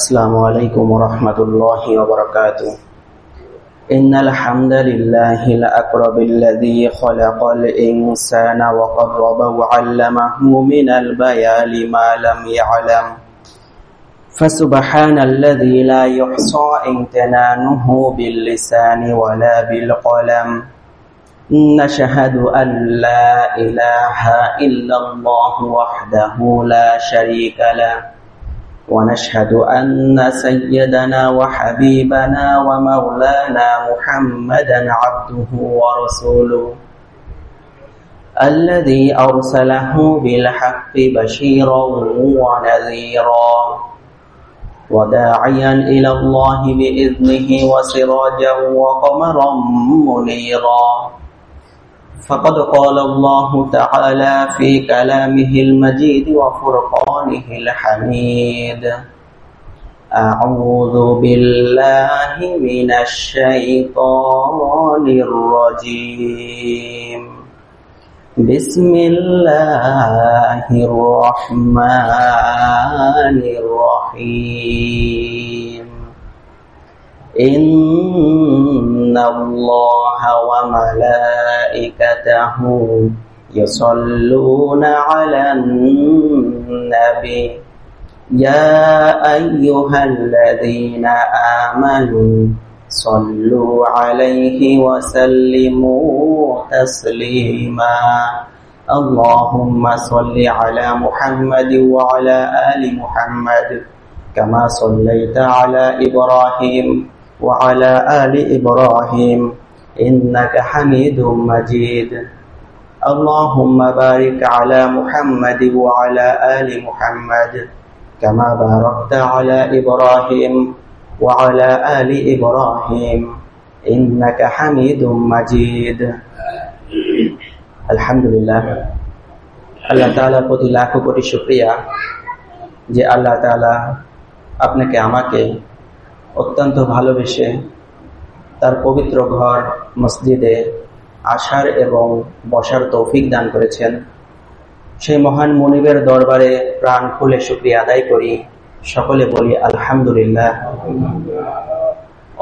السلام عليكم ورحمة الله وبركاته. إن الحمد لله الأكرم الذي خلق الإنسان وقربه وعلمه من البيان ما لم يعلم، فسبحان الذي لا يحصى امتنانه باللسان ولا بالقلم. نشهد أن لا إله إلا الله وحده لا شريك له، ونشهد أن سيدنا وحبيبنا ومولانا محمدا عبده ورسوله الذي أرسله بالحق بشيرا ونذيرا وداعيا إلى الله بإذنه وسراجا وقمرا منيرا. فقد قال الله تعالى في كلامه المجيد وفرقانه الحميد: أعوذ بالله من الشيطان الرجيم. بسم الله الرحمن الرحيم. إن الله وملائكته يصلون على النبي يا أيها الذين آمنوا صلوا عليه وسلموا تسليما. اللهم صل على محمد وعلى آل محمد كما صليت على إبراهيم وعلى آل إبراهيم إنك حميد مجيد. اللهم بارك على محمد وعلى آل محمد كما باركت على إبراهيم وعلى آل إبراهيم إنك حميد مجيد. আলহামদুলিল্লাহ, আল্লাহ তাআলার প্রতি লাখো কোটি শুকরিয়া যে আল্লাহ তাআলা আপনাকে আমাকে অত্যন্ত ভালোবেসে তার পবিত্র ঘর মসজিদে আসার এবং বসার তৌফিক দান করেছেন। সেই মহান মুনিবের দরবারে প্রাণ খুলে শুকরিয়া আদায় করি, সকলে বলি আলহামদুলিল্লাহ।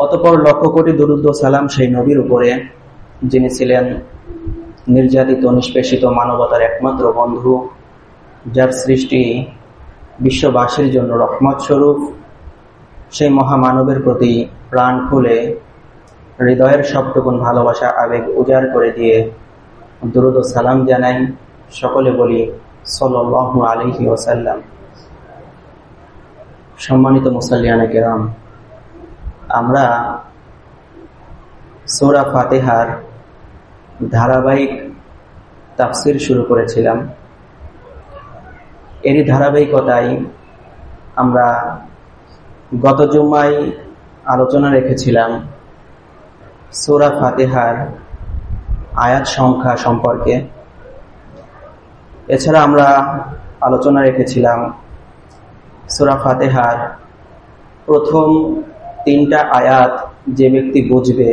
অতঃপর লক্ষ কোটি দুরূদ ও সালাম সেই নবীর উপরে যিনি ছিলেন নির্যাতিত নিষ্পেষিত মানবতার একমাত্র বন্ধু, যার সৃষ্টি বিশ্ববাসীর জন্য রহমত স্বরূপ। সেই মহামানবের প্রতি প্রাণ খুলে হৃদয়ের সবটুকুন ভালোবাসা আবেগ উজাড় করে দিয়ে দুরূদ ও সালাম জানাই, সকলে বলি সাল্লাল্লাহু আলাইহি ওয়াসাল্লাম। সম্মানিত মুসাল্লিয়ানে কেরাম, আমরা সূরা ফাতিহার ধারাবাহিক তাফসির শুরু করেছিলাম। এরই ধারাবাহিকতায় আমরা গত জুমায় আলোচনা রেখেছিলাম সূরা ফাতিহার আয়াত সংখ্যা সম্পর্কে। এছাড়া আমরা আলোচনা রেখেছিলাম সূরা ফাতিহার প্রথম 3টা আয়াত যে ব্যক্তি বুঝবে,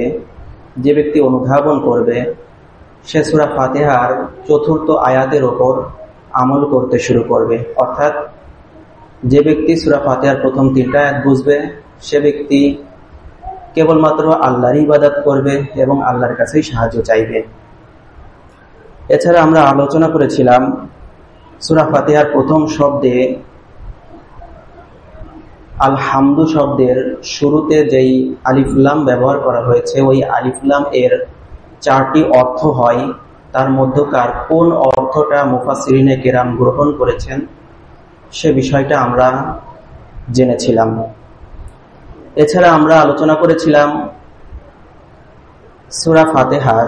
যে ব্যক্তি অনুধাবন করবে, সে সূরা ফাতিহার 4র্থ আয়াতের ওপর আমল করতে শুরু করবে। অর্থাৎ যে ব্যক্তি সূরা ফাতিহার প্রথম 3টা আয়াত বুঝবে, সে ব্যক্তি কেবলমাত্র আল্লাহর ইবাদত করবে এবং আল্লাহর কাছেই সাহায্য চাইবে। এছাড়া আমরা আলোচনা করেছিলাম সূরা ফাতিহার প্রথম শব্দে আল-হামদু শব্দের শুরুতে যেই আলিফ লাম ব্যবহার করা হয়েছে, ওই আলিফ লাম এর 4টি অর্থ হয়। তার মধ্যকার কোন অর্থটা মুফাসসিরিনে কেরাম গ্রহণ করেছেন সে বিষয়টা আমরা জেনেছিলাম। এছাড়া আমরা আলোচনা করেছিলাম সূরা ফাতিহার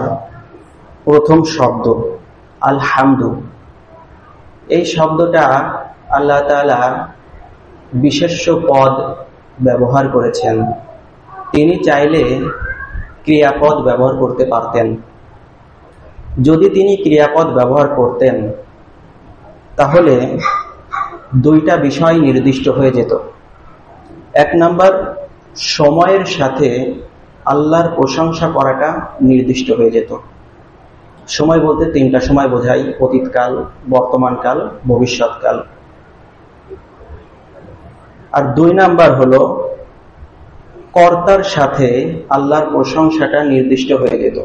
প্রথম শব্দ আল-হামদু। এই শব্দটা আল্লাহ তাআলা বিশেষ্য পদ ব্যবহার করেছেন। তিনি চাইলে ক্রিয়াপদ ব্যবহার করতে পারতেন। যদি তিনি ক্রিয়াপদ ব্যবহার করতেন তাহলে 2টা বিষয় নির্দিষ্ট হয়ে যেত। 1 নাম্বার, সময়ের সাথে আল্লাহর প্রশংসা করাটা নির্দিষ্ট হয়ে যেত। সময় বলতে 3টা সময় বোঝায়: অতীতকাল, বর্তমানকাল, ভবিষ্যৎকাল। আর 2 নাম্বার হলো কর্তার সাথে আল্লাহর প্রশংসাটা নির্দিষ্ট হয়ে যেত।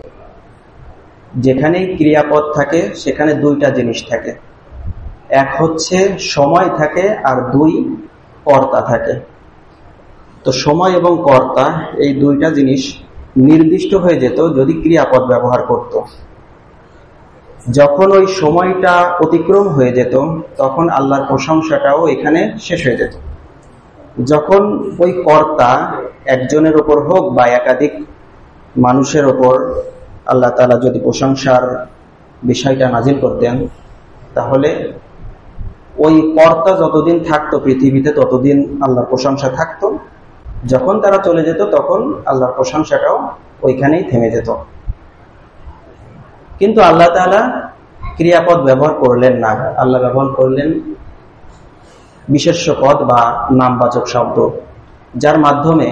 যেখানেই ক্রিয়াপদ থাকে সেখানে 2টা জিনিস থাকে, এক হচ্ছে সময় থাকে আর 2 কর্তা থাকে। তো সময় এবং কর্তা এই 2টা জিনিস নির্দিষ্ট হয়ে যেত যদি ক্রিয়াপদ ব্যবহার করত। যখন ওই সময়টা অতিক্রম হয়ে যেত তখন আল্লাহর প্রশংসাটাও এখানে শেষ হয়ে যেত। যখন ওই কর্তা একজনের ওপর হোক বা একাধিক মানুষের ওপর আল্লাহ তাআলা যদি প্রশংসার বিষয়টা নাজিল করতেন, তাহলে ওই কর্তা যতদিন থাকতো পৃথিবীতে ততদিন আল্লাহর প্রশংসা থাকতো। যখন তারা চলে যেত তখন আল্লাহর প্রশংসাটাও ওইখানেই থেমে যেত। কিন্তু আল্লাহ তাআলা ক্রিয়াপদ ব্যবহার করলেন না, আল্লাহ ব্যবহার করলেন বিশেষ্য পদ বা নামবাচক শব্দ, যার মাধ্যমে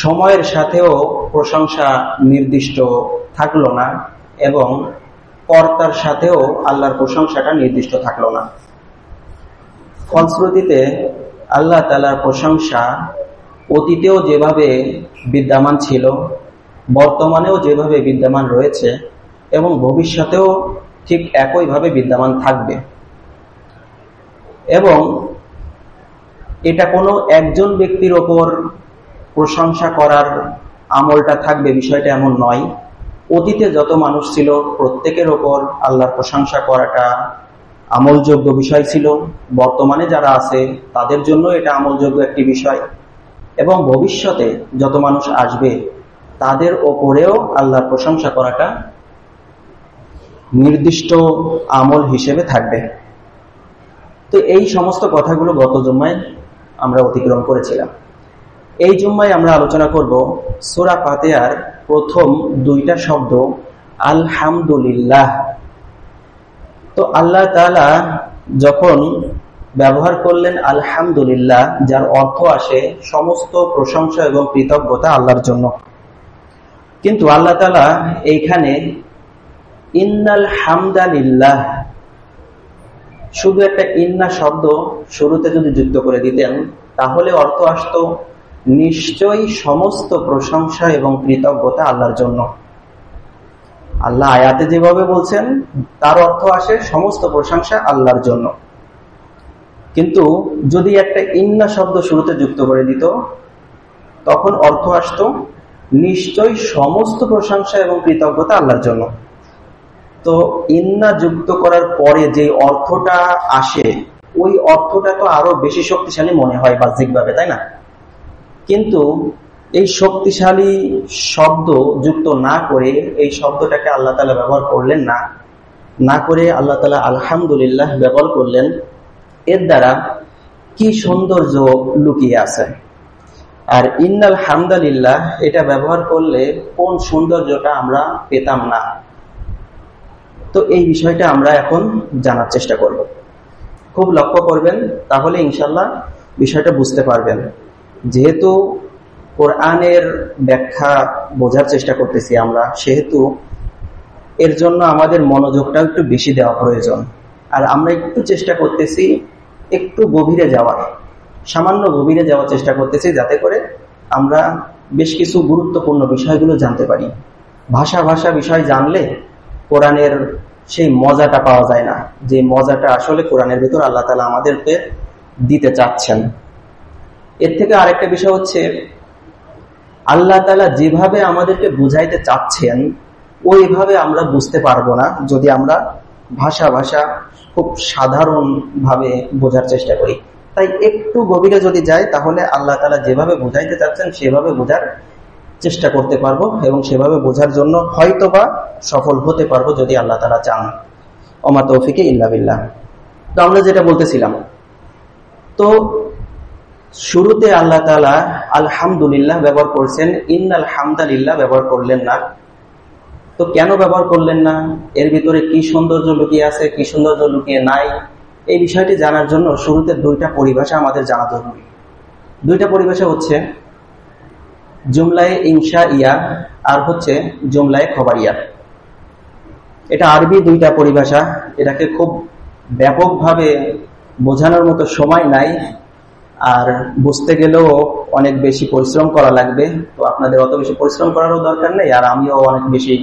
সময়ের সাথেও প্রশংসা নির্দিষ্ট থাকলো না এবং কর্তার সাথেও আল্লাহর প্রশংসাটা নির্দিষ্ট থাকলো না। ফলশ্রুতিতে আল্লাহ তাআলার প্রশংসা অতীতেও যেভাবে বিদ্যমান ছিল, বর্তমানেও যেভাবে বিদ্যমান রয়েছে এবং ভবিষ্যতেও ঠিক একইভাবে বিদ্যমান থাকবে। এবং এটা কোনো একজন ব্যক্তির ওপর প্রশংসা করার আমলটা থাকবে বিষয়টা এমন নয়। অতীতে যত মানুষ ছিল প্রত্যেকের ওপর আল্লাহর প্রশংসা করাটা আমলযোগ্য বিষয় ছিল, বর্তমানে যারা আছে তাদের জন্য এটা আমলযোগ্য একটি বিষয়, এবং ভবিষ্যতে যত মানুষ আসবে তাদের ওপরেও আল্লাহর প্রশংসা করাটা নির্দিষ্ট আমল হিসেবে থাকবে। তো এই সমস্ত কথাগুলো গত জুম্মায় আমরা অতিক্রম করেছিলাম। এই জুম্মায় আমরা আলোচনা করব সূরা ফাতিহার প্রথম 2টা শব্দ আলহামদুলিল্লাহ। তো আল্লাহ তাআলা যখন ব্যবহার করলেন আলহামদুলিল্লাহ, যার অর্থ আসে সমস্ত প্রশংসা এবং কৃতজ্ঞতা আল্লাহর জন্য, কিন্তু আল্লাহ তাআলা এইখানে ইন্নাল হামদালিল্লাহ শুধু একটা ইন্না শব্দ শুরুতে যদি যুক্ত করে দিতেন তাহলে অর্থ আসতো নিশ্চয়ই সমস্ত প্রশংসা এবং কৃতজ্ঞতা আল্লাহর জন্য। আল্লাহ আয়াতে যেভাবে বলছেন তার অর্থ আসে সমস্ত প্রশংসা আল্লাহর জন্য, কিন্তু যদি একটা ইন্না শব্দ শুরুতে যুক্ত করে দিত তখন অর্থ আসতো নিশ্চয়ই সমস্ত প্রশংসা এবং কৃতজ্ঞতা আল্লাহর জন্য। তো ইন্না যুক্ত করার পরে যে অর্থটা আসে ওই অর্থটা তো আরো বেশি শক্তিশালী মনে হয় বাহ্যিকভাবে, তাই না? কিন্তু এই শক্তিশালী শব্দ যুক্ত না করে এই শব্দটাকে আল্লাহ তাআলা ব্যবহার করলেন না করে আল্লাহ তাআলা আলহামদুলিল্লাহ ব্যবহার করলেন। এর দ্বারা কি সৌন্দর্য লুকিয়ে আছে। আর ইন্নাল হামদালিল্লাহ এটা ব্যবহার করলে কোন সৌন্দর্যটা আমরা পেতাম না। তো এই বিষয়টা আমরা এখন জানার চেষ্টা করব। খুব লক্ষ্য করবেন, তাহলে ইনশাল্লাহ বিষয়টা বুঝতে পারবেন। যেহেতু কোরআনের ব্যাখ্যা বোঝার চেষ্টা করতেছি আমরা, সেহেতু এর জন্য আমাদের মনোযোগটা একটু বেশি দেওয়া প্রয়োজন। আর আমরা একটু চেষ্টা করতেছি একটু গভীরে যাওয়ার, সামান্য গভীরে যাওয়ার চেষ্টা করতেছি, যাতে করে আমরা বেশ কিছু গুরুত্বপূর্ণ বিষয়গুলো জানতে পারি। ভাষা বিষয় জানলে কোরআনের সেই মজাটা পাওয়া যায় না, যে মজাটা আসলে কোরআনের ভিতর আল্লাহ তাআলা আমাদেরকে দিতে চাচ্ছেন। এর থেকে আরেকটা বিষয় হচ্ছে আল্লাহ তাআলা যেভাবে আমাদেরকে বুঝাইতে চাচ্ছেন ওইভাবে আমরা বুঝতে পারবো না যদি আমরা ভাষা খুব সাধারণ ভাবে বোঝার চেষ্টা করি। তাই একটু গভীরে যদি যাই তাহলে আল্লাহ তাআলা যেভাবে বুঝাইতে চাচ্ছেন সেভাবে বোঝার চেষ্টা করতে পারবো এবং সেভাবে বোঝার জন্য হয়তোবা সফল হতে পারবো যদি আল্লাহ তাআলা চান। ওমা তৌফিকে ইল্লা বিল্লাহ। তো আমরা যেটা বলতেছিলাম, তো শুরুতে আল্লাহ তাআলা আলহামদুলিল্লাহ ব্যবহার করছেন, ইন্নাল হামদালিল্লাহ ব্যবহার করলেন না। তো কেন ব্যবহার করলেন না? এর ভিতরে কি সৌন্দর্য লুকিয়ে আছে, কি সৌন্দর্য লুকিয়ে নাই, এই বিষয়টি জানার জন্য শুরুতে 2টা পরিভাষা আমাদের জানা জরুরি। 2টা পরিভাষা হচ্ছে জুমলায়ে ইনশাইয়া আর হচ্ছে জুমলায়ে খবরিয়া। এটা আরবি 2টা পরিভাষা, এটাকে খুব ব্যাপকভাবে বোঝানোর মতো সময় নাই। আর বুঝতে গেলেও অনেক বেশি পরিশ্রম করা লাগবে। তো আপনাদের অত বেশি পরিশ্রম করারও দরকার নেই, আর আমিও অনেক বেশি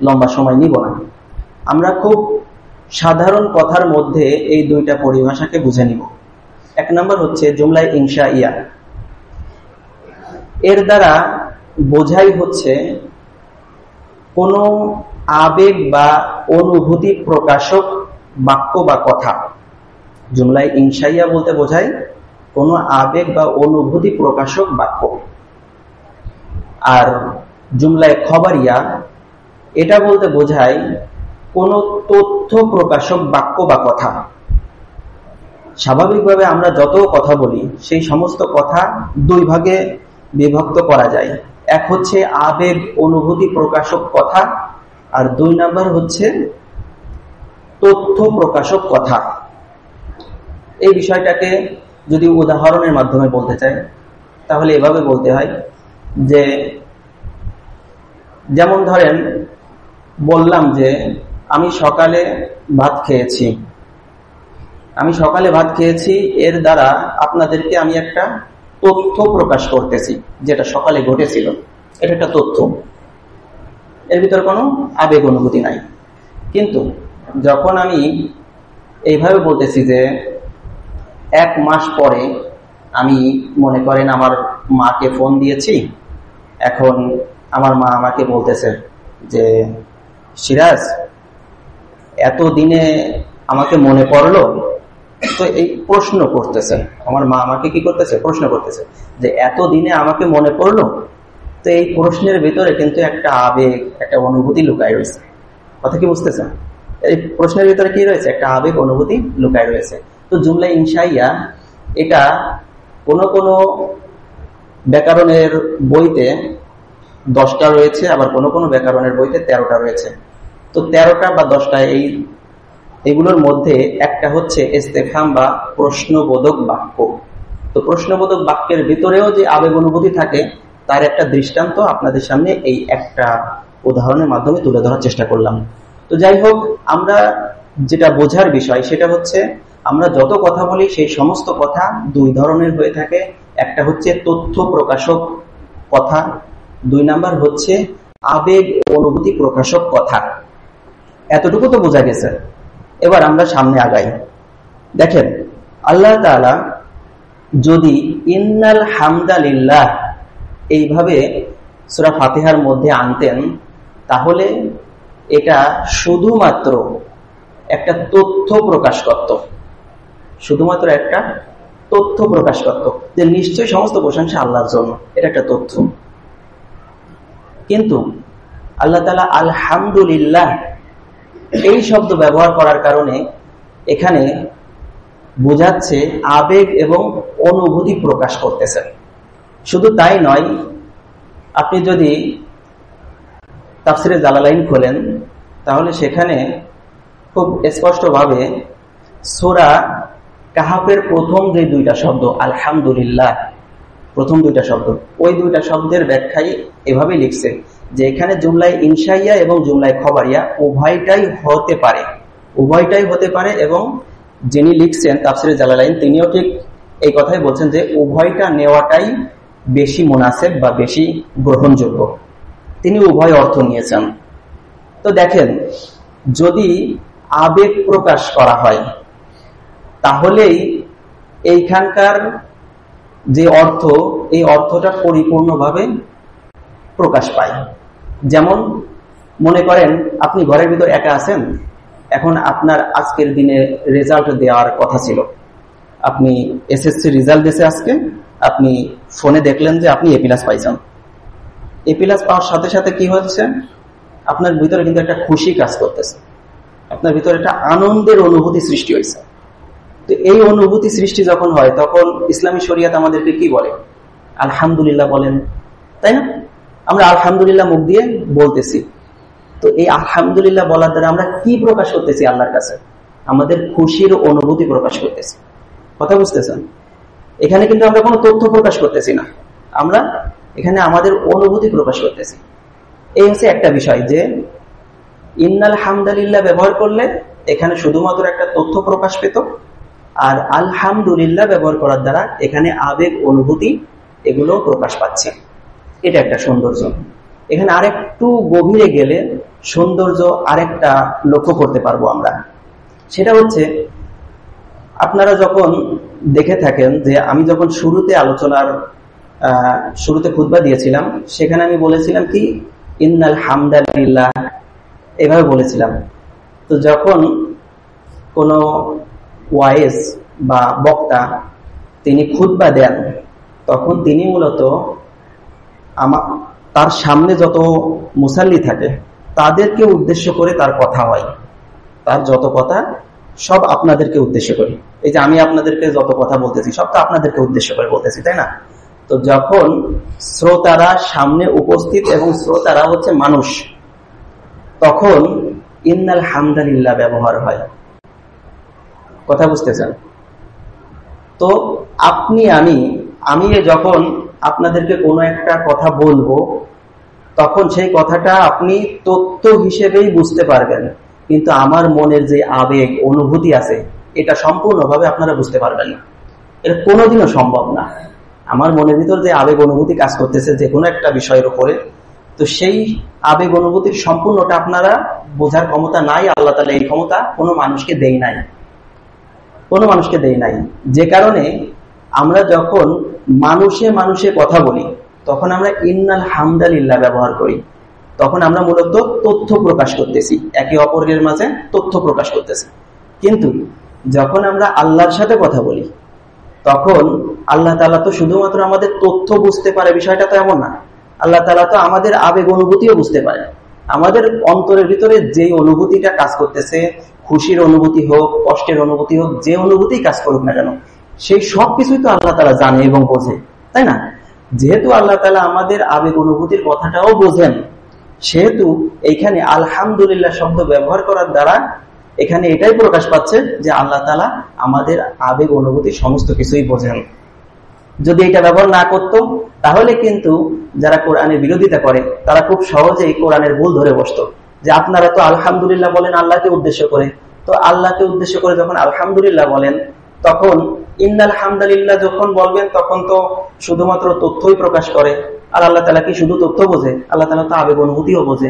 লম্বা সময় নিব না। আমরা খুব সাধারণ কথার মধ্যে এই দুইটা পরিভাষাকে বুঝে নিব। এক নম্বর হচ্ছে জুমলায় ইনশাইয়া। এর দ্বারা বোঝাই হচ্ছে কোনো আবেগ বা অনুভূতি প্রকাশক বাক্য বা কথা। জুমলায় ইনশাইয়া বলতে বোঝায় কোনো আবেগ বা অনুভূতি প্রকাশক বাক্য। আর জুমলায় খবরিয়া এটা বলতে বোঝায় কোনো তথ্য প্রকাশক বাক্য বা কথা। স্বাভাবিকভাবে আমরা যত কথা বলি সেই সমস্ত কথা দুই ভাগে বিভক্ত করা যায়। এক হচ্ছে আবেগ অনুভূতি প্রকাশক কথা, আর দুই নাম্বার হচ্ছে তথ্য প্রকাশক কথা। এই বিষয়টাকে যদি উদাহরণের মাধ্যমে বলতে চাই তাহলে এভাবে বলতে হয় যে, যেমন ধরেন বললাম যে আমি সকালে ভাত খেয়েছি। এর দ্বারা আপনাদেরকে আমি একটা তথ্য প্রকাশ করতেছি, যেটা সকালে ঘটেছিল। এটা একটা তথ্য, এর ভিতর কোনো আবেগ অনুভূতি নাই। কিন্তু যখন আমি এইভাবে বলতেছি যে 1 মাস পরে আমি মনে করেন আমার মাকে ফোন দিয়েছি, এখন আমার মা আমাকে বলতেছে যে সিরাজ এত দিনে আমাকে মনে পড়লো। তো এই প্রশ্ন করতেছে, আমার মা আমাকে কি করতেছে, প্রশ্ন করতেছে যে এত দিনে আমাকে মনে পড়লো। তো এই প্রশ্নের ভিতরে কিন্তু একটা আবেগ, একটা অনুভূতি লুকায় রয়েছে। কথা কি বুঝতেছেন? এই প্রশ্নের ভিতরে কি রয়েছে, একটা আবেগ অনুভূতি লুকায় রয়েছে। তো জুমলা ইনশাইয়া এটা কোনো ব্যাকরণের বইতে 10টা রয়েছে, আবার কোনো ব্যাকরণের বইতে 13টা রয়েছে। তো 13টা বা 10টা এইগুলোর মধ্যে একটা হচ্ছে ইস্তেফহাম বা প্রশ্নবোধক বাক্য। তো প্রশ্নবোধক বাক্যের ভিতরেও যে আবেগ অনুভূতি থাকে তার একটা দৃষ্টান্ত আপনাদের সামনে এই একটা উদাহরণের মাধ্যমে তুলে ধরার চেষ্টা করলাম। তো যাই হোক, আমরা যেটা বোঝার বিষয় সেটা হচ্ছে আমরা যত কথা বলি সেই সমস্ত কথা দুই ধরনের হয়ে থাকে। একটা হচ্ছে তথ্য প্রকাশক কথা, 2 নাম্বার হচ্ছে আবেগ অনুভূতি প্রকাশক কথা। এতটুকু তো বোঝা গেছে। এবার আমরা সামনে আগাই। দেখেন, আল্লাহ তাআলা যদি ইন্নাল হামদালিল্লাহ এইভাবে সূরা ফাতিহার মধ্যে আনতেন, তাহলে এটা শুধুমাত্র একটা তথ্য প্রকাশ করত, শুধুমাত্র একটা তথ্য প্রকাশ করত যে নিশ্চয়ই সমস্ত প্রশংসা আল্লাহর জন্য। এটা একটা তথ্য। কিন্তু আল্লাহ তাআলা আলহামদুলিল্লাহ এই শব্দ ব্যবহার করার কারণে এখানে বোঝাচ্ছে আবেগ এবং অনুভূতি প্রকাশ করতেছেন। শুধু তাই নয়, আপনি যদি তাফসিরে জালালাইন খোলেন তাহলে সেখানে খুব স্পষ্টভাবে সূরা কাহাফের প্রথম যে 2টা শব্দ আলহামদুলিল্লাহ, প্রথম 2টা শব্দ, ওই 2টা শব্দের ব্যাখ্যায় এভাবে লিখছে যে এখানে জুমলায় ইনশাইয়া এবং জুমলায় খবরিয়া উভয়টাই হতে পারে। এবং যিনি লিখছেন তাফসিরে জালালাইন তিনিও ঠিক এই কথাই বলছেন যে উভয়টা নেওয়াটাই বেশি মুনাসেব বা বেশি গ্রহণযোগ্য। তিনি উভয় অর্থ নিয়েছেন। তো দেখেন, যদি আবেগ প্রকাশ করা হয় তাহলেই এইখানকার যে অর্থ, এই অর্থটা পরিপূর্ণভাবে প্রকাশ পায়। যেমন মনে করেন আপনি ঘরের ভিতর একা আছেন, এখন আপনার আজকের দিনে রেজাল্ট দেওয়ার কথা ছিল, আপনি এসএসসি রেজাল্ট দিয়েছে আজকে, আপনি ফোনে দেখলেন যে আপনি A+ পাইছেন। A+ পাওয়ার সাথে সাথে কি হচ্ছে, আপনার ভিতরে কিন্তু একটা খুশি কাজ করতেছে, আপনার ভিতরে একটা আনন্দের অনুভূতি সৃষ্টি হয়েছে। তো এই অনুভূতি সৃষ্টি যখন হয় তখন ইসলামী শরিয়াত আমাদেরকে কি বলে, আলহামদুলিল্লাহ বলেন, তাই না? আমরা আলহামদুলিল্লাহ মুখ দিয়ে বলতেছি। তো এই আলহামদুলিল্লাহ বলার দ্বারা আমরা কি প্রকাশ করতেছি আল্লাহর কাছে, আমাদের খুশির অনুভূতি প্রকাশ করতেছি। কথা বুঝতেছেন? এখানে কিন্তু আমরা কোনো তথ্য প্রকাশ করতেছি না, আমরা এখানে আমাদের অনুভূতি প্রকাশ করতেছি। এই হচ্ছে একটা বিষয় যে ইন্নাল হামদালিল্লাহ ব্যবহার করলে এখানে শুধুমাত্র একটা তথ্য প্রকাশ পেত, আর আলহামদুলিল্লাহ ব্যবহার করার দ্বারা এখানে আবেগ অনুভূতি এগুলো প্রকাশ পাচ্ছে। এটা একটা সৌন্দর্য। এখানে আরেকটু গভীরে গেলে সৌন্দর্য আরেকটা লক্ষ্য করতে পারবো আমরা। সেটা হচ্ছে, আপনারা যখন দেখে থাকেন যে আমি যখন শুরুতে খুতবা দিয়েছিলাম, সেখানে আমি বলেছিলাম কি ইন্নাল হামদালিল্লাহ, এভাবে বলেছিলাম। তো যখন কোনো ওয়াইজ বা বক্তা তিনি খুতবা দেন, তখন তিনি মূলত তার সামনে যত মুসাল্লি থাকে তাদেরকে উদ্দেশ্য করে তার কথা হয়। তার যত কথা সব আপনাদেরকে উদ্দেশ্য করে। এই যে আমি আপনাদেরকে যত কথা বলতেছি সব তো আপনাদেরকে উদ্দেশ্য করে বলতেছি, তাই না? তো যখন শ্রোতারা সামনে উপস্থিত এবং শ্রোতারা হচ্ছে মানুষ, তখন ইন্নাল হামদালিল্লাহ ব্যবহার হয়। কথা বুঝতেছেন? তো আমি যখন আপনাদেরকে কোনো একটা কথা বলবো, তখন সেই কথাটা আপনি তথ্য হিসেবেই বুঝতে পারবেন, কিন্তু আমার মনের যে আবেগ অনুভূতি আছে এটা সম্পূর্ণভাবে আপনারা বুঝতে পারবেন না। এটা কোনোদিনও সম্ভব না। আমার মনের ভিতর যে আবেগ অনুভূতি কাজ করতেছে যে কোনো একটা বিষয়ের উপরে, তো সেই আবেগ অনুভূতির সম্পূর্ণটা আপনারা বোঝার ক্ষমতা নাই। আল্লাহ তাআলা এই ক্ষমতা কোনো মানুষকে দেয় নাই। যে কারণে আমরা যখন মানুষে কথা বলি, তখন আমরা ইন্নাল হামদালিল্লাহ ব্যবহার করি। তখন আমরা মূলত তথ্য প্রকাশ করতেছি, একে অপরের মাঝে তথ্য প্রকাশ করতেছি। কিন্তু যখন আমরা আল্লাহর সাথে কথা বলি, তখন আল্লাহ তাআলা তো শুধুমাত্র আমাদের তথ্য বুঝতে পারে, বিষয়টা তো এমন না। আল্লাহ তাআলা তো আমাদের আবেগ অনুভূতিও বুঝতে পারে। আমাদের অন্তরের ভিতরে যে অনুভূতিটা কাজ করতেছে, খুশির অনুভূতি হোক, কষ্টের অনুভূতি হোক, যে অনুভূতি কাজ করুক না কেন, সেই সব কিছুই তো আল্লাহ তাআলা জানে এবং বোঝে, তাই না? যেহেতু আল্লাহ তাআলা আমাদের আবেগ অনুভূতির কথাটাও বোঝেন, সেহেতু এইখানে আলহামদুলিল্লাহ শব্দ ব্যবহার করার দ্বারা এখানে এটাই প্রকাশ পাচ্ছে যে আল্লাহ তাআলা আমাদের আবেগ অনুভূতি সমস্ত কিছুই বোঝেন। যদি এটা ব্যবহার না করতো, তাহলে কিন্তু যারা কোরআনের বিরোধিতা করে তারা খুব সহজেই কোরআনের ভুল ধরে বসতো, যে আপনারা তো আলহামদুলিল্লাহ বলেন আল্লাহকে উদ্দেশ্য করে, তো আল্লাহকে উদ্দেশ্য করে যখন আলহামদুলিল্লাহ বলেন, তখন ইন্নাল হামদালিল্লাহ যখন বলবেন তখন তো শুধুমাত্র তথ্যই প্রকাশ করে। আর আল্লাহ তাআলা কি শুধু তথ্য বোঝে? আল্লাহ তাআলা তো আবেগ অনুভূতিও বোঝে।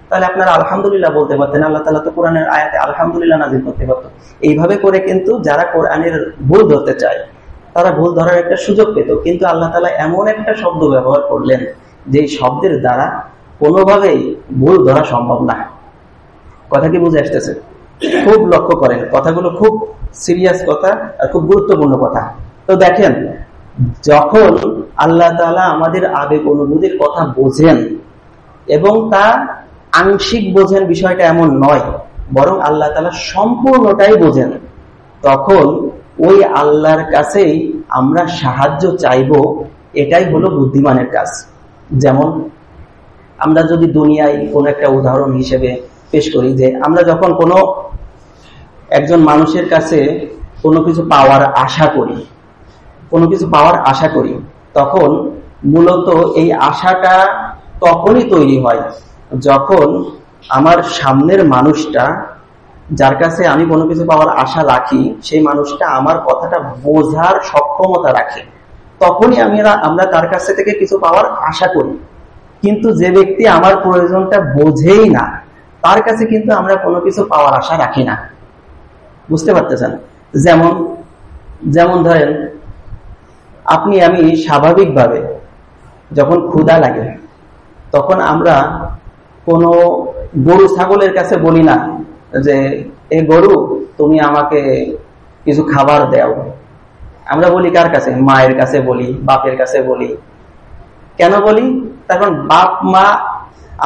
তাহলে আপনারা আলহামদুলিল্লাহ বলতে পারতেন, আল্লাহ তাআলা তো কোরআনের আয়াতে আলহামদুলিল্লাহ নাযিল করতে পারত। এইভাবে করে কিন্তু যারা কোরআনের ভুল ধরতে চায় তারা ভুল ধরার একটা সুযোগ পেত। কিন্তু আল্লাহ তাআলা এমন একটা শব্দ ব্যবহার করলেন যে শব্দের দ্বারা কোনোভাবেই ভুল ধরা সম্ভব না। কথা কি বুঝে আসতেছে? খুব লক্ষ্য করেন, কথাগুলো খুব সিরিয়াস কথা আর খুব গুরুত্বপূর্ণ কথা। তো দেখেন, যখন আল্লাহ তাআলা আমাদের আবেগ অনুভূতির কথা বোঝেন এবং তা আংশিক বোঝেন, বিষয়টা এমন নয়, বরং আল্লাহ তাআলা সম্পূর্ণটাই বোঝেন, তখন ওই আল্লাহর কাছেই আমরা সাহায্য চাইব। এটাই হলো বুদ্ধিমানের কাজ। যেমন আমরা যদি দুনিয়ায় কোনো একটা উদাহরণ হিসেবে পেশ করি, যে আমরা যখন কোনো একজন মানুষের কাছে কোনো কিছু পাওয়ার আশা করি, তখন মূলত এই আশাটা তখনই তৈরি হয় যখন আমার সামনের মানুষটা, যার কাছে আমি কোনো কিছু পাওয়ার আশা রাখি, সেই মানুষটা আমার কথাটা বোঝার সক্ষমতা রাখে। তখনই আমরা তার কাছে থেকে কিছু পাওয়ার আশা করি। কিন্তু যে ব্যক্তি আমার প্রয়োজনটা বোঝেই না, তার কাছে কিন্তু আমরা কোনো কিছু পাওয়ার আশা রাখি না। বুঝতে পারতেছেন? যেমন ধরেন, আপনি আমি স্বাভাবিকভাবে যখন ক্ষুধা লাগে, তখন আমরা কোনো গরু ছাগলের কাছে বলি না যে এ গরু তুমি আমাকে কিছু খাবার দাও। আমরা বলি কার কাছে? মায়ের কাছে বলি, বাপের কাছে বলি। কেন বলি? কারণ বাপ মা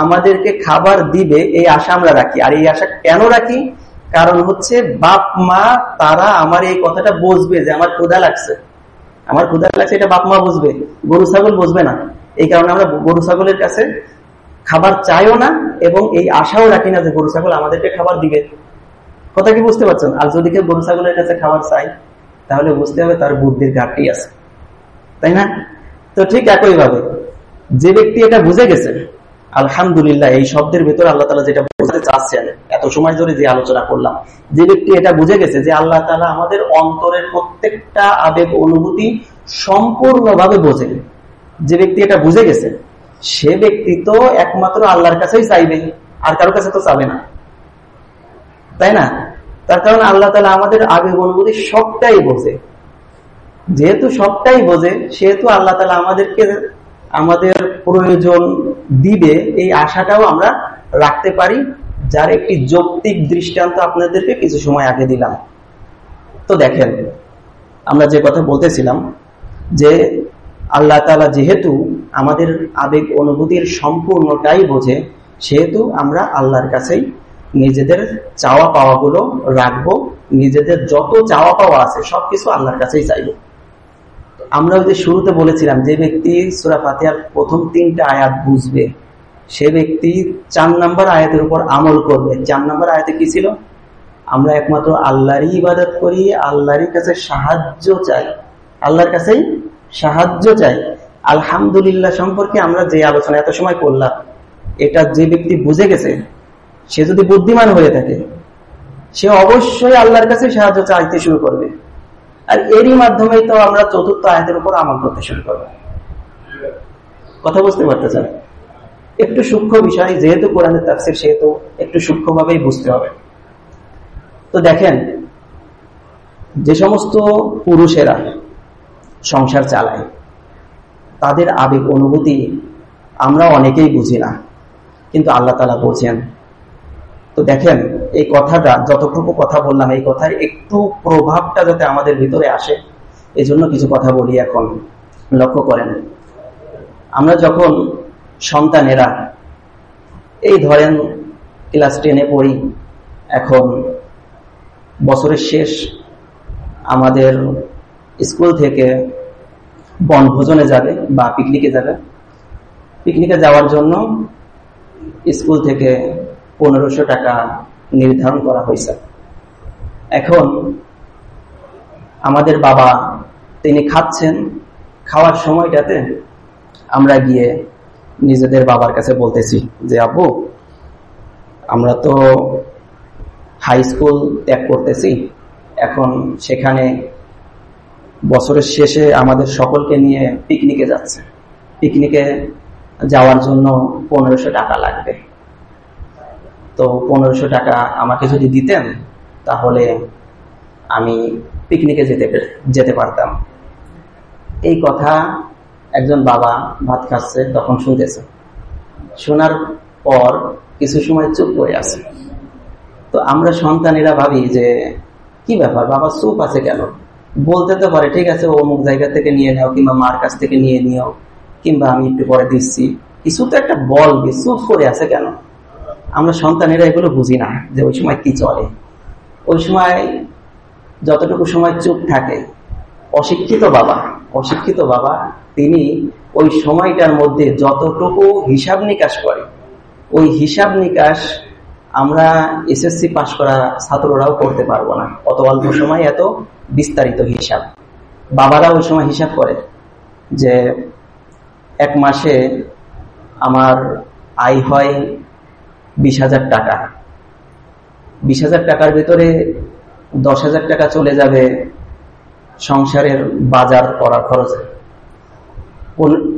আমাদেরকে খাবার দিবে এই আশা আমরা রাখি। আর এই আশা কেন রাখি? কারণ হচ্ছে বাপ মা তারা আমার এই কথাটা বুঝবে যে আমার ক্ষুধা লাগছে, এটা বাপ মা বুঝবে, গরু ছাগল বুঝবে না। এই কারণে আমরা গরু ছাগলের কাছে খাবার চাইও না এবং এই আশাও রাখি না যে গরু ছাগল আমাদেরকে খাবার দিবে। কথা কি বুঝতে পারছেন? আর যদি কেউ গরু ছাগলের কাছে খাবার চাই, তাহলে বুঝতে হবে তার বুদ্ধির ঘাটতি আছে, তাই না? তো ঠিক একইভাবে যে ব্যক্তি এটা বুঝে গেছে, আলহামদুলিল্লাহ এই শব্দের ভিতরে আল্লাহ তাআলা যেটা বোঝাতে চাচ্ছেন, এত সময় ধরে যে আলোচনা করলাম, যে ব্যক্তি এটা বুঝে গেছে যে আল্লাহ তাআলা আমাদের অন্তরের প্রত্যেকটা আবেগ অনুভূতি সম্পূর্ণভাবে বোঝে, যে ব্যক্তি এটা বুঝে গেছে সে ব্যক্তি তো একমাত্র আল্লাহর কাছেই চাইবে, আর কারো কাছে তো চাবে না, তাই না? তার কারণ আল্লাহ তাআলা আমাদের আবেগ অনুভূতি সবটাই বোঝে। যেহেতু সবটাই বোঝে, সেহেতু আল্লাহ তাআলা আমাদেরকে আমাদের প্রয়োজন দিবে এই আশাটাও আমরা রাখতে পারি, যার একটি যৌক্তিক দৃষ্টান্ত আপনাদেরকে কিছু সময় আগে দিলাম। তো দেখেন, আমরা যে কথা বলতেছিলাম যে আল্লাহ তাআলা যেহেতু আমাদের আবেগ অনুভূতির সম্পূর্ণটাই বোঝে, সেহেতু আমরা আল্লাহর কাছেই নিজেদের চাওয়া পাওয়াগুলো রাখবো, নিজেদের যত চাওয়া পাওয়া আছে সবকিছু আল্লাহর কাছেই চাইবো। আমরা ওই যে শুরুতে বলেছিলাম, যে ব্যক্তি সূরা ফাতিহার প্রথম 3টা আয়াত বুঝবে, সে ব্যক্তি 4 নম্বর আয়াতের উপর আমল করবে। 4 নম্বর আয়াতে কি ছিল? আমরা একমাত্র আল্লাহরই ইবাদত করি, আল্লাহরই কাছে সাহায্য চাই, আল্লাহর কাছেই সাহায্য চাই। আলহামদুলিল্লাহ সম্পর্কে আমরা যে আলোচনা এত সময় করলাম, এটা যে ব্যক্তি বুঝে গেছে, সে যদি বুদ্ধিমান হয়ে থাকে, সে অবশ্যই আল্লাহর কাছে সাহায্য চাইতে শুরু করবে। আর এরই মাধ্যমেই তো আমরা 4র্থ আয়াতের উপর আমল করতে শুরু করব। কথা বুঝতে পারতেছেন? একটু সূক্ষ্ম বিষয়, যেহেতু কোরআনের তাফসীর, সেহেতু একটু সূক্ষ্মভাবেই বুঝতে হবে। তো দেখেন, যে সমস্ত পুরুষেরা সংসার চালায়, তাদের আবেগ অনুভূতি আমরা অনেকেই বুঝি না, কিন্তু আল্লাহ তাআলা বোঝেন। তো দেখেন, এই কথাটা যতটুকু কথা বললাম, এই কথার একটু প্রভাবটা যাতে আমাদের ভিতরে আসে, এই জন্য কিছু কথা বলি। এখন লক্ষ্য করেন, আমরা যখন সন্তানেরা, এই ধরেন ক্লাস 10-এ পড়ি, এখন বছরের শেষ, আমাদের স্কুল থেকে বনভোজনে যাবে বা পিকনিকে যাবে। পিকনিকে যাওয়ার জন্য স্কুল থেকে 1500 টাকা নির্ধারণ করা হয়েছে। এখন আমাদের বাবা তিনি খাচ্ছেন, খাওয়ার সময়টাতে আমরা গিয়ে নিজেদের বাবার কাছে বলতেছি যে আব্বু, আমরা তো হাই স্কুল ত্যাগ করতেছি, এখন সেখানে বছরের শেষে আমাদের সকলকে নিয়ে পিকনিকে যাচ্ছে, পিকনিকে যাওয়ার জন্য 1500 টাকা লাগবে। তো 1500 টাকা আমাকে যদি দিতেন তাহলে আমি পিকনিকে যেতে পারতাম। এই কথা একজন বাবা ভাত খাচ্ছে তখন শুনতেছে, শোনার পর কিছু সময় চুপ করে আছে। তো আমরা সন্তানেরা ভাবি যে কি ব্যাপার, বাবা চুপ আছে কেন? বলতে তো পারে, ঠিক আছে অমুক জায়গা থেকে নিয়ে নাও, কিংবা মার কাছ থেকে নিয়ে নিও, কিংবা আমি একটু পরে দিচ্ছি, কিছু তো একটা বলবে, চুপ করে আছে কেন? আমরা সন্তানেরা এগুলো বুঝি না যে ওই সময় কি চলে। ওই সময় যতটুকু সময় চুপ থাকে, অশিক্ষিত বাবা তিনি ওই সময়টার মধ্যে যতটুকু হিসাব নিকাশ করে, ওই হিসাব নিকাশ আমরা এসএসসি পাস করা ছাত্ররাও করতে পারবো না। অত অল্প সময় এত বিস্তারিত হিসাব বাবারা ওই সময় হিসাব করে যে এক মাসে আমার আয় হয় 20,000 টাকা, 20,000 টাকার ভিতরে 10,000 টাকা চলে যাবে সংসারের বাজার করার খরচে,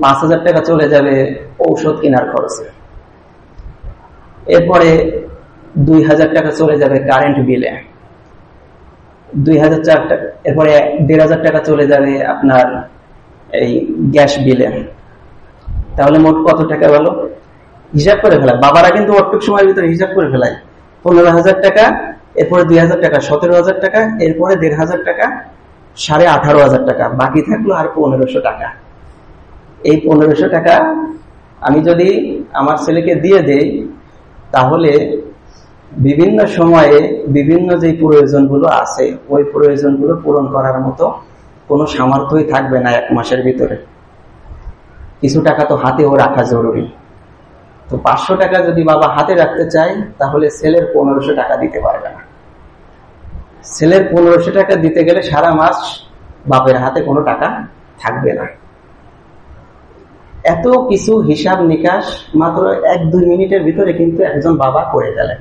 5,000 টাকা চলে যাবে ঔষধ কেনার খরচে, এরপরে 2,000 টাকা চলে যাবে কারেন্ট বিলে, 2,000 টাকা, এরপরে 1,500 টাকা চলে যাবে আপনার এই গ্যাস বিলে। তাহলে মোট কত টাকা হলো? হিসাব করে ফেলায় বাবারা, কিন্তু অল্প সময়ের ভিতরে হিসাব করে ফেলায়। 15,000 টাকা, এরপরে 2,000 টাকা, 17,000 টাকা, এরপরে 1,500 টাকা, 18,500 টাকা, বাকি থাকলো আর 1,500 টাকা। এই 1,500 টাকা আমি যদি আমার ছেলেকে দিয়ে দেই, তাহলে বিভিন্ন সময়ে বিভিন্ন যে প্রয়োজনগুলো আছে, ওই প্রয়োজনগুলো পূরণ করার মতো কোনো সামর্থ্যই থাকবে না এক মাসের ভিতরে। কিছু টাকা তো হাতেও রাখা জরুরি। তো 500 টাকা যদি বাবা হাতে রাখতে চায়, তাহলে ছেলের 1,500 টাকা দিতে পারবে না। ছেলের 1,500 টাকা দিতে গেলে সারা মাস বাপের হাতে কোনো টাকা থাকবে না। এত কিছু হিসাব নিকাশ মাত্র 1-2 মিনিটের ভিতরে কিন্তু একজন বাবা করে ফেলেন।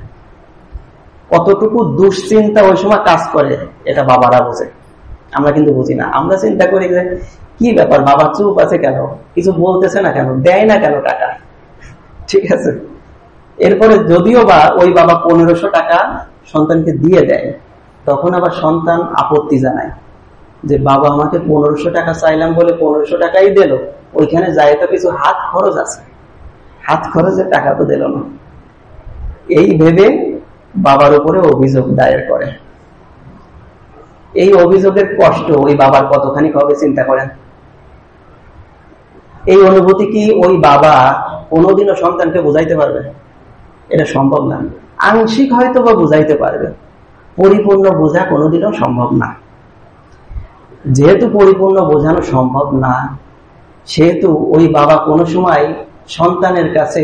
কতটুকু দুশ্চিন্তা ওই সময় কাজ করে এটা বাবারা বোঝে, আমরা কিন্তু বুঝি না। আমরা চিন্তা করি যে কি ব্যাপার, বাবা চুপ আছে কেন, কিছু বলতেছে না কেন, দেয় না কেন টাকা, ঠিক আছে। এরপরে যদিও বা ওই বাবা 1500 টাকা সন্তানকে দিয়ে দেয়, তখন আবার সন্তান আপত্তি জানায় যে বাবা আমাকে 1500 টাকা চাইলাম বলে 1500 টাকাই দিল, ওইখানে যায় তো কিছু হাত খরচ আছে, হাত খরচের টাকা তো দিল না। এই ভেবে বাবার উপরে অভিযোগ দায়ের করে। এই অভিযোগের কষ্ট ওই বাবার কতখানি হবে চিন্তা করেন। এই অনুভূতি কি ওই বাবা কোনোদিনও সন্তানকে বুঝাইতে পারবে? এটা সম্ভব না। আংশিক হয়তো বা বুঝাইতে পারবে, পরিপূর্ণ বোঝা কোনোদিনও সম্ভব না। যেহেতু পরিপূর্ণ বোঝানো সম্ভব না, সেহেতু ওই বাবা কোনো সময় সন্তানের কাছে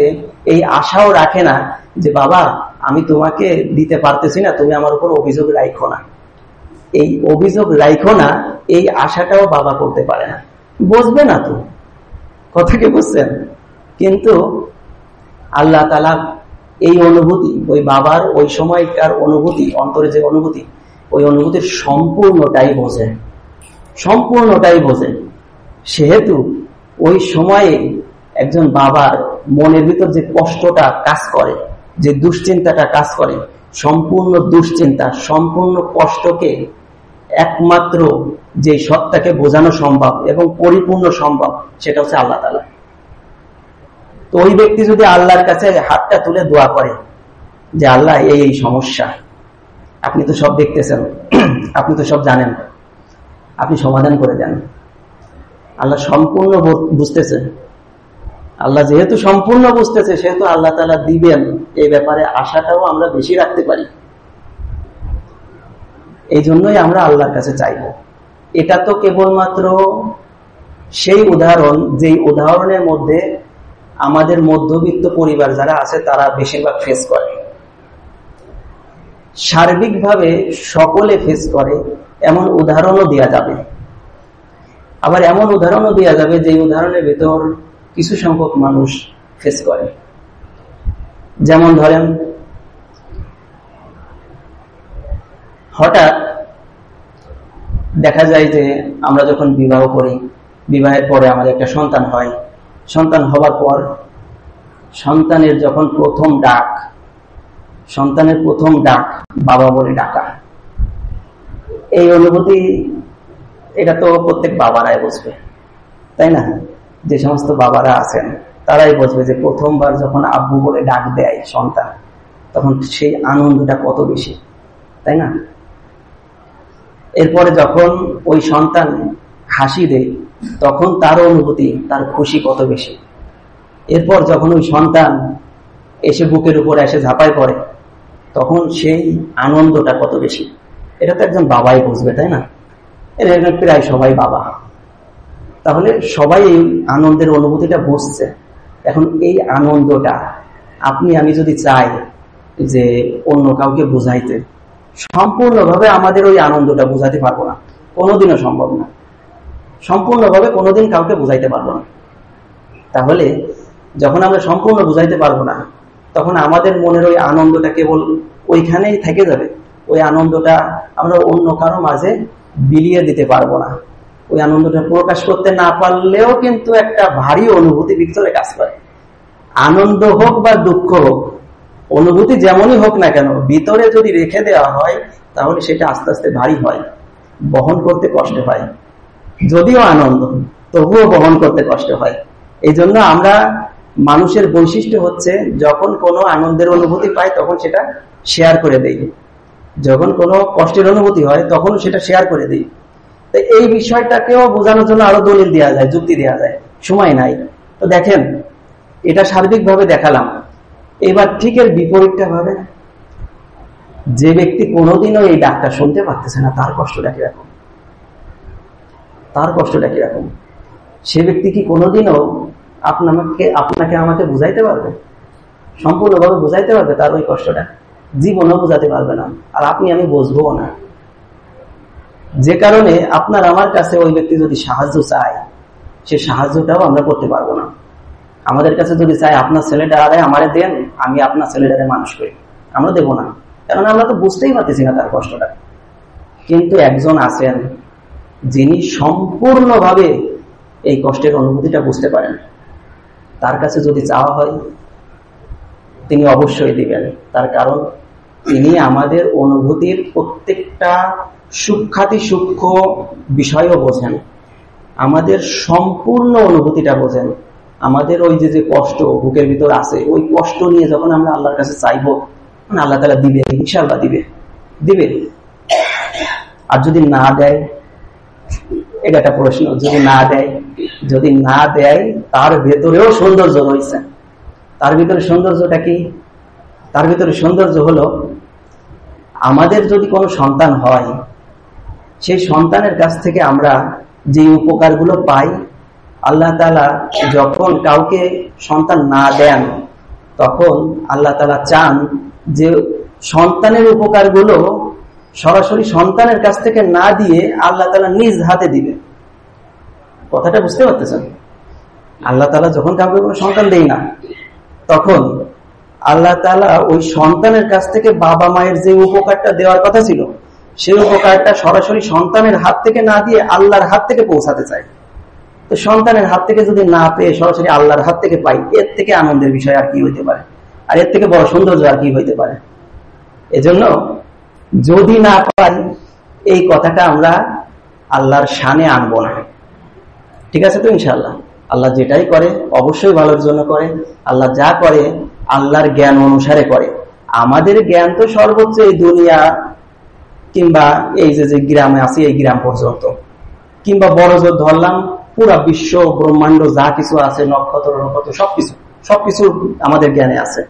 এই আশাও রাখে না যে বাবা আমি তোমাকে দিতে পারতেছি না, তুমি আমার উপর অভিযোগ রাখো না। এই অভিযোগ রাখো না এই আশাটাও বাবা করতে পারে না, বুঝবে না তো, কথা কি বুঝছেন? কিন্তু আল্লাহ তাআলা এই অনুভূতি, ওই বাবার ওই সময়কার অনুভূতি, অন্তরে যে অনুভূতি, ওই অনুভূতির সম্পূর্ণটাই বোঝে, সম্পূর্ণটাই বোঝে। সেহেতু ওই সময়ে একজন বাবার মনের ভিতর যে কষ্টটা কাজ করে, যে দুশ্চিন্তাটা কাজ করে, সম্পূর্ণ দুশ্চিন্তা, সম্পূর্ণ কষ্টকে একমাত্র যে সত্তাকে বোঝানো সম্ভব এবং পরিপূর্ণ সম্ভব, সেটা হচ্ছে আল্লাহ তাআলা। তো ওই ব্যক্তি যদি আল্লাহর কাছে হাতটা তুলে দোয়া করে যে আল্লাহ এই সমস্যা, আপনি তো সব দেখতেছেন, আপনি তো সব জানেন, আপনি সমাধান করে দেন। আল্লাহ সম্পূর্ণ বুঝতেছে, আল্লাহ যেহেতু সম্পূর্ণ বুঝতেছে সেহেতু আল্লাহ তাআলা দিবেন, এই ব্যাপারে আশাটাও আমরা বেশি রাখতে পারি। এই জন্যই আমরা আল্লাহর কাছে চাইব। এটা তো কেবলমাত্র সেই উদাহরণ, যেই উদাহরণের মধ্যে আমাদের মধ্যবিত্ত পরিবার যারা আছে তারা বেশিরভাগ ফেস করে। সার্বিকভাবে সকলে ফেস করে এমন উদাহরণও দেওয়া যাবে, আবার এমন উদাহরণও দেওয়া যাবে যে উদাহরণের ভেতর কিছু সংখ্যক মানুষ ফেস করে। যেমন ধরেন, হঠাৎ দেখা যায় যে আমরা যখন বিবাহ করি, বিবাহের পরে আমাদের একটা সন্তান হয়, সন্তান হওয়ার পর সন্তানের যখন প্রথম ডাক, সন্তানের প্রথম ডাক বাবা বলে ডাকা, এই অনুভূতি এটা তো প্রত্যেক বাবারাই বুঝবে, তাই না? যে সমস্ত বাবারা আছেন তারাই বুঝবে যে প্রথমবার যখন আব্বু বলে ডাক দেয় সন্তান, তখন সেই আনন্দটা কত বেশি, তাই না? এরপরে যখন ওই সন্তান হাসি দেয় তখন তার অনুভূতি, তার খুশি কত বেশি। এরপর যখন ওই সন্তান এসে বুকের উপর এসে ঝাঁপাই পড়ে তখন সেই আনন্দটা কত বেশি। এটা তো একজন বাবাই বুঝবে, তাই না? এটা প্রায় সবাই বাবা, তাহলে সবাই এই আনন্দের অনুভূতিটা বুঝছে। এখন এই আনন্দটা আপনি আমি যদি চাই যে অন্য কাউকে বুঝাইতে, সম্পূর্ণভাবে আমাদের ওই আনন্দটা বুঝাতে পারবো না, কোনোদিনও সম্ভব না। সম্পূর্ণভাবে কোনোদিন কাউকে বুঝাইতে পারবো না। তাহলে যখন আমরা সম্পূর্ণ বুঝাইতে পারবো না, তখন আমাদের মনের ওই আনন্দটা কেবল ওইখানেই থেকে যাবে। ওই আনন্দটা আমরা অন্য কারো মাঝে বিলিয়ে দিতে পারবো না। ওই আনন্দটা প্রকাশ করতে না পারলেও কিন্তু একটা ভারী অনুভূতি ভিতরে কাজ করে। আনন্দ হোক বা দুঃখ হোক, অনুভূতি যেমনই হোক না কেন, ভিতরে যদি রেখে দেওয়া হয় তাহলে সেটা আস্তে আস্তে ভারী হয়, বহন করতে কষ্ট হয়। যদিও আনন্দ, তবুও বহন করতে কষ্ট হয়। এই জন্য আমরা, মানুষের বৈশিষ্ট্য হচ্ছে যখন কোনো আনন্দের অনুভূতি পাই তখন সেটা শেয়ার করে দেই, যখন কোনো কষ্টের অনুভূতি হয় তখন সেটা শেয়ার করে দিই। তো এই বিষয়টাকেও বোঝানোর জন্য আরো দলিল দেওয়া যায়, যুক্তি দেওয়া যায়, সময় নাই। তো দেখেন, এটা সার্বিকভাবে দেখালাম। এবার ঠিক এর বিপরীতটা ভাবে, যে ব্যক্তি কোনোদিনও এই ডাকটা শুনতে পারতেছে না, তার কষ্টটা কিরকম, তার কষ্টটা কিরকম। সে ব্যক্তি কি কোনোদিনও আপনাকে আমাকে বুঝাইতে পারবে, সম্পূর্ণভাবে বুঝাইতে পারবে তার ওই কষ্টটা? জীবনও বুঝাতে পারবে না, আর আপনি আমি বুঝবো না। যে কারণে আপনার আমার কাছে ওই ব্যক্তি যদি সাহায্য চায়, সে সাহায্যটাও আমরা করতে পারবো না। আমাদের কাছে যদি চাই আপনার ছেলেটা আরে আমারে দেন, আমি আপনার ছেলেটারে মানুষ করি, আমরা দেবো না, কারণ আমরা তো বুঝতেই পারতেছি না তার কষ্টটা। কিন্তু একজন আছেন যিনি সম্পূর্ণভাবে এই কষ্টের অনুভূতিটা বুঝতে পারেন, তার কাছে যদি চাওয়া হয় তিনি অবশ্যই দিবেন। তার কারণ তিনি আমাদের অনুভূতির প্রত্যেকটা সূক্ষ্মাতি সূক্ষ্ম বিষয়ও বোঝেন, আমাদের সম্পূর্ণ অনুভূতিটা বোঝেন। আমাদের ওই যে কষ্ট বুকের ভিতর আছে, ওই কষ্ট নিয়ে যখন আমরা আল্লাহর কাছে চাইবো, আল্লাহ তাআলা দিবে, ইনশাআল্লাহ দিবে দিবে। আর যদি না দেয়, এটা একটা প্রশ্ন, যদি না দেয় তার ভেতরেও সৌন্দর্য রয়েছে। তার ভিতরে সৌন্দর্যটা কি? তার ভিতরে সৌন্দর্য হলো, আমাদের যদি কোনো সন্তান হয়, সেই সন্তানের কাছ থেকে আমরা যে উপকারগুলো পাই, আল্লাহ তাআলা যখন কাউকে সন্তান না দেন, তখন আল্লাহ তাআলা চান যে সন্তানের উপকারগুলো সরাসরি সন্তানের কাছ থেকে না দিয়ে আল্লাহ তাআলা নিজ হাতে দিবে। কথাটা বুঝতে পারতেছেন? আল্লাহ তাআলা যখন কাউকে কোনো সন্তান দেয় না, তখন আল্লাহ তাআলা ওই সন্তানের কাছ থেকে বাবা মায়ের যে উপকারটা দেওয়ার কথা ছিল, সেই উপকারটা সরাসরি সন্তানের হাত থেকে না দিয়ে আল্লাহর হাত থেকে পৌঁছাতে চায়। তো সন্তানের হাত থেকে যদি না পেয়ে সরাসরি আল্লাহর হাত থেকে পাই, এর থেকে আনন্দের বিষয় আর কি হইতে পারে? আর এর থেকে বড় সৌন্দর্য আর কি হইতে পারে? এজন্য যদি না পাই, এই কথাটা আমরা আল্লাহর শানে আনবো না। ঠিক আছে তো? ইনশাআল্লাহ আল্লাহ যেটাই করে অবশ্যই ভালোর জন্য করে। আল্লাহ যা করে আল্লাহর জ্ঞান অনুসারে করে। আমাদের জ্ঞান তো সর্বোচ্চ এই দুনিয়া কিংবা এই যে গ্রামে আছি, এই গ্রাম পর্যন্ত, কিংবা বড় জোর ধরলাম পুরা বিশ্ব ব্রহ্মাণ্ড যা কিছু আছে, নক্ষত্র নক্ষত্র সবকিছু আমাদের জ্ঞানে আছে।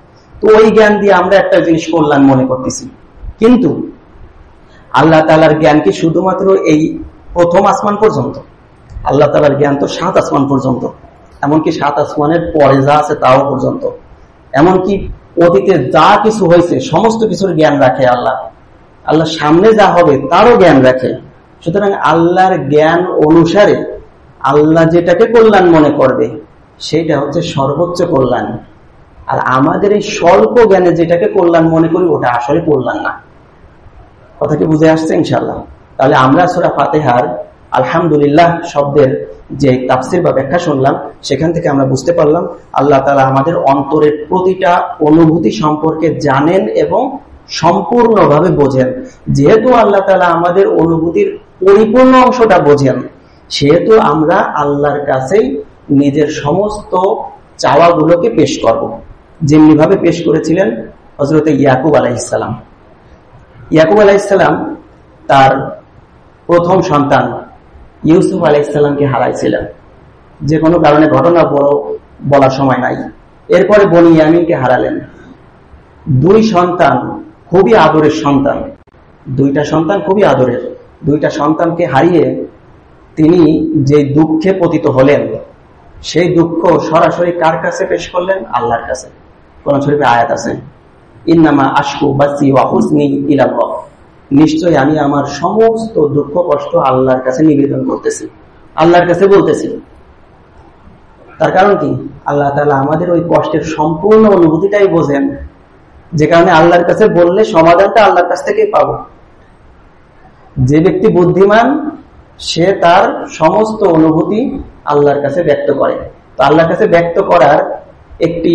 তো ওই জ্ঞান দিয়ে আমরা একটা জিনিস কল্যাণ মনে করতেছি। কিন্তু আল্লাহ তাআলার জ্ঞান কি শুধুমাত্র এই প্রথম আসমান পর্যন্ত? আল্লাহ তাআলার জ্ঞান তো 7 আসমান পর্যন্ত, এমনকি 7 আসমানের পরে যা আছে তাও পর্যন্ত, এমনকি অতীতে যা কিছু হয়েছে সমস্ত কিছুর জ্ঞান রাখে আল্লাহ। আল্লাহ সামনে যা হবে তারও জ্ঞান রাখে। সুতরাং আল্লাহর জ্ঞান অনুসারে আল্লাহ যেটাকে কল্যাণ মনে করবে সেটা হচ্ছে সর্বোচ্চ কল্যাণ। আর আমাদের এই স্বল্প জ্ঞানে যেটাকে কল্যাণ মনে করি, ওটা আসলে কল্যাণ না। কথা কি বুঝে আসছে? ইনশাআল্লাহ। তাহলে আমরা সূরা ফাতিহার আলহামদুলিল্লাহ শব্দের যে তাফসীর বা ব্যাখ্যা শুনলাম, সেখান থেকে আমরা বুঝতে পারলাম আল্লাহ তাআলা আমাদের অন্তরের প্রতিটা অনুভূতি সম্পর্কে জানেন এবং সম্পূর্ণভাবে বোঝেন। যেহেতু আল্লাহ তাআলা আমাদের অনুভূতির পরিপূর্ণ অংশটা বোঝেন, সেহেতু আমরা আল্লাহর কাছেই নিজের সমস্ত চাওয়াগুলোকে পেশ করব, যেমনি ভাবে পেশ করেছিলেন হযরত ইয়াকুব আলাইহিস সালাম। ইয়াকুব আলাইহিস সালাম তার প্রথম সন্তান ইউসুফ আলাইহিস সালামকে হারাইছিলেন, যে কোনো কারণে, ঘটনা বড় বলার সময় নাই। এরপরে বনিয়ামিনকে হারালেন। 2 সন্তান খুবই আদরের সন্তান, 2টা সন্তান খুবই আদরের, 2টা সন্তানকে হারিয়ে তিনি যে দুঃখে পতিত হলেন, সেই দুঃখ সরাসরি কার কাছে পেশ করলেন? আল্লাহর কাছে। কোরআন শরীফে আয়াত আছে, ইন্নামা আশকু বাসি ওয়া হুজনি ইলাল্লাহ, নিশ্চয় আমি আমার সমস্ত দুঃখ কষ্ট আল্লাহর কাছে নিবেদন করতেছি, আল্লাহর কাছে বলতেছি। তার কারণ কি? আল্লাহ তাআলা আমাদের ওই কষ্টের সম্পূর্ণ অনুভূতিটাই বোঝেন, যে কারণে আল্লাহর কাছে বললে সমাধানটা আল্লাহর কাছ থেকেই পাবো। যে ব্যক্তি বুদ্ধিমান সে তার সমস্ত অনুভূতি আল্লাহর কাছে ব্যক্ত করে। তো আল্লাহর কাছে ব্যক্ত করার একটি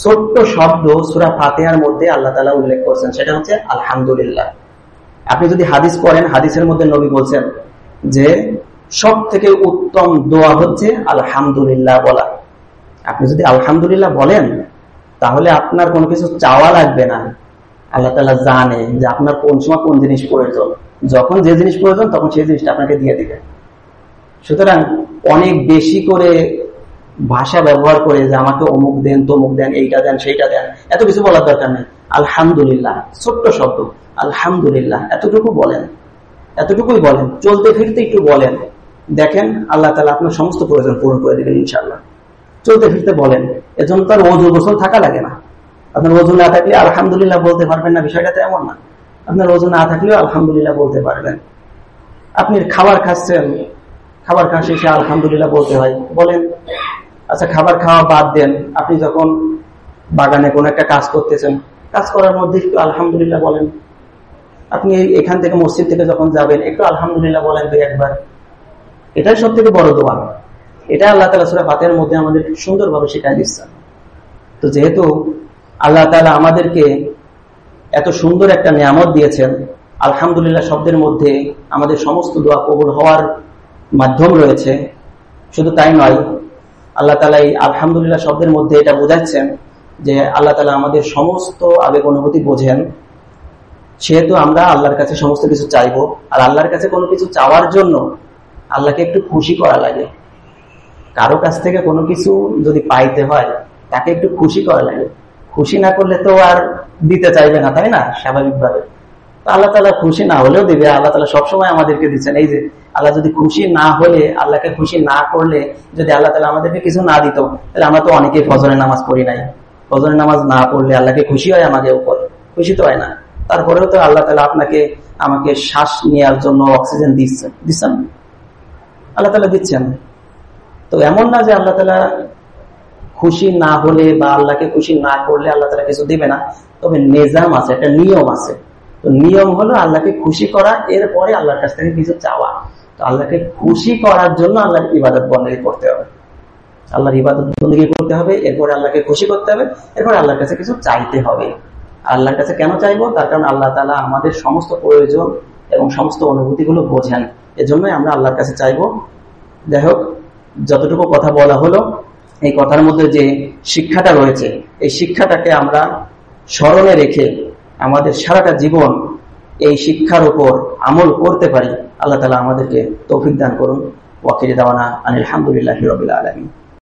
ছোট্ট শব্দ সূরা ফাতিহার মধ্যে আল্লাহ তাআলা উল্লেখ করেছেন, সেটা হচ্ছে আলহামদুলিল্লাহ। আপনি যদি হাদিস পড়েন, হাদিসের মধ্যে নবী বলছেন যে সব থেকে উত্তম দোয়া হচ্ছে আলহামদুলিল্লাহ বলা। আপনি যদি আলহামদুলিল্লাহ বলেন, তাহলে আপনার কোনো কিছু চাওয়া লাগবে না। আল্লাহ তাআলা জানে যে আপনার কোন সময় কোন জিনিস প্রয়োজন, যখন যে জিনিস প্রয়োজন তখন সেই জিনিসটা আপনাকে দিয়ে দিবে। সুতরাং অনেক বেশি করে ভাষা ব্যবহার করে যে আমাকে অমুক দেন, তমুক দেন, এইটা দেন, সেইটা দেন, এত কিছু বলার দরকার নেই। আলহামদুলিল্লাহ, ছোট্ট শব্দ আলহামদুলিল্লাহ, এতটুকুই বলেন, চলতে ফিরতে একটু বলেন, দেখেন আল্লাহ তাআলা আপনার সমস্ত প্রয়োজন পূরণ করে দিবেন ইনশাআল্লাহ। চলতে ফিরতে বলেন, এজন্য তার ওযু গোসল থাকা লাগে না। আপনার ওযু না থাকলে আলহামদুলিল্লাহ বলতে পারবেন না, বিষয়টা তো এমন না। আপনার ওযু না থাকলেও আলহামদুলিল্লাহ বলতে পারবেন। আপনি খাবার খাচ্ছেন, খাবার খাওয়া শেষে আলহামদুলিল্লাহ বলতে হয়, বলেন আচ্ছা, খাবার খাওয়া বাদ দেন, আপনি যখন বাগানে কোনো একটা কাজ করতেছেন, কাজ করার মধ্যে একটু আলহামদুলিল্লাহ বলেন। আপনি এখান থেকে মসজিদ থেকে যখন যাবেন একটু আলহামদুলিল্লাহ বলেন 2 একবার। এটাই সব থেকে বড় দোয়া। এটা আল্লাহ তাআলা সূরা ফাতিহার মধ্যে আমাদের সুন্দরভাবে শেখায় দিচ্ছেন। তো যেহেতু আল্লাহ তাআলা আমাদেরকে এত সুন্দর একটা নিয়ামত দিয়েছেন, আলহামদুলিল্লাহ শব্দের মধ্যে আমাদের সমস্ত দোয়া কবুল হওয়ার মাধ্যম রয়েছে। শুধু তাই নয়, আল্লাহ তাআলা এই আলহামদুলিল্লাহ শব্দের মধ্যে এটা বোঝাচ্ছেন যে আল্লাহ তাআলা আমাদের সমস্ত আবেগ অনুভূতি বোঝেন। সেহেতু আমরা আল্লাহর কাছে সমস্ত কিছু চাইবো। আর আল্লাহর কাছে কোনো কিছু চাওয়ার জন্য আল্লাহকে একটু খুশি করা লাগে। কারো কাছ থেকে কোনো কিছু যদি পাইতে হয়, তাকে একটু খুশি করা লাগে। খুশি না করলে তো আর দিতে চাইবে না, তাই না? স্বাভাবিকভাবে আল্লাহ তাআলা খুশি না হলেও দিবে। আল্লাহ তাআলা সবসময় আমাদেরকে দিচ্ছেন। এই যে আল্লাহ যদি খুশি না হলে, আল্লাহকে খুশি না করলে, যদি আল্লাহ তাআলা আমাদেরকে কিছু না দিত, তাহলে আমরা তো অনেকেই ফজরের নামাজ পড়ি নাই। ফজরের নামাজ না পড়লে আল্লাহকে খুশি হয় আমাকে উপর? খুশি তো হয় না। তারপরেও তো আল্লাহ তাআলা আপনাকে আমাকে শ্বাস নেওয়ার জন্য অক্সিজেন দিচ্ছেন, আল্লাহ তাআলা দিচ্ছেন। তো এমন না যে আল্লাহ তাআলা খুশি না হলে বা আল্লাহকে খুশি না করলে আল্লাহ তাআলা কিছু দিবে না। তবে নিজাম আছে, একটা নিয়ম আছে। তো নিয়ম হলো আল্লাহকে খুশি করা, এরপরে আল্লাহর কাছ থেকে কিছু চাওয়া। তো আল্লাহকে খুশি করার জন্য আল্লাহর ইবাদত বন্দেগী করতে হবে, আল্লাহর ইবাদত বন্দেগী করতে হবে, এরপরে আল্লাহকে খুশি করতে হবে, এরপরে আল্লাহর কাছে কিছু চাইতে হবে। আল্লাহর কাছে কেন চাইবো? তার কারণ আল্লাহ তাআলা আমাদের সমস্ত প্রয়োজন এবং সমস্ত অনুভূতিগুলো বোঝেন। এজন্যই আমরা আল্লাহর কাছে চাইবো। যাই হোক, যতটুকু কথা বলা হলো, এই কথার মধ্যে যে শিক্ষাটা রয়েছে, এই শিক্ষাটাকে আমরা স্মরণে রেখে আমাদের সারাটা জীবন এই শিক্ষার উপর আমল করতে পারি। আল্লাহ তাআলা আমাদেরকে তৌফিক দান করুন। ওয়াকিল দাওয়ানা আনিল হামদুলিল্লাহি রাব্বিল আলামিন।